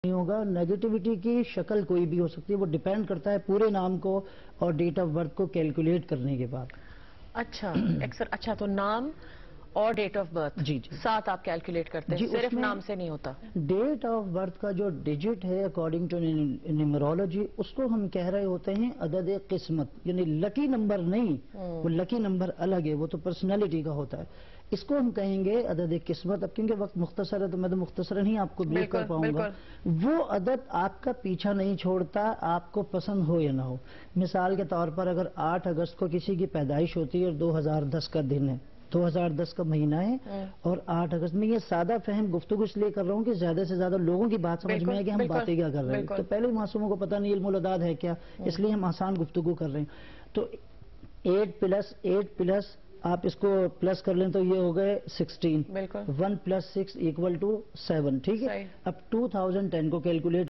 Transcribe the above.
نہیں ہوگا. نیگیٹیوٹی کی شکل کوئی بھی ہو سکتی ہے, وہ ڈیپینڈ کرتا ہے پورے نام کو اور ڈیٹ آف برتھ کو کیلکولیٹ کرنے کے بعد. اچھا تو نام اور ڈیٹ آف برتھ جی ساتھ آپ کیلکولیٹ کرتے ہیں, صرف نام سے نہیں ہوتا. ڈیٹ آف برتھ کا جو ڈیجٹ ہے اکارڈنگ ٹو نیمرولوجی, اس کو ہم کہہ رہے ہوتے ہیں عدد قسمت, یعنی لکی نمبر نہیں, وہ لکی نمبر الگ ہے, وہ تو پرسنالٹی کا ہوتا ہے. اس کو ہم کہیں گے عدد قسمت. اب کیونکہ وقت مختصر ہے تو میں تو مختصراً ہی آپ کو بریف کر پاؤں گا. وہ عدد آپ کا پیچھا نہیں چھوڑتا, آپ کو پسند ہو یا نہ ہو. مثال کے طور پر اگر 8 اگست کو کسی کی پیدائش ہوتی ہے اور 2010 کا دن ہے, 2010 کا مہینہ ہے اور 8 اگست میں, یہ سادہ فہم گفتگو اس لیے کر رہا ہوں کہ زیادہ سے زیادہ لوگوں کی بات سمجھ میں ہے کہ ہم باتیں کیا کر رہے ہیں. تو پہلے معصوموں کو پتہ نہیں علم الاعداد ہے کیا, اس لیے ہم آسان گفتگو کر رہے ہیں. تو 8 پلس آپ اس کو پلس کر لیں تو یہ ہو گئے 16. 1 + 6 = 7. ٹھیک ہے. اب 2010 کو کیلکولیٹ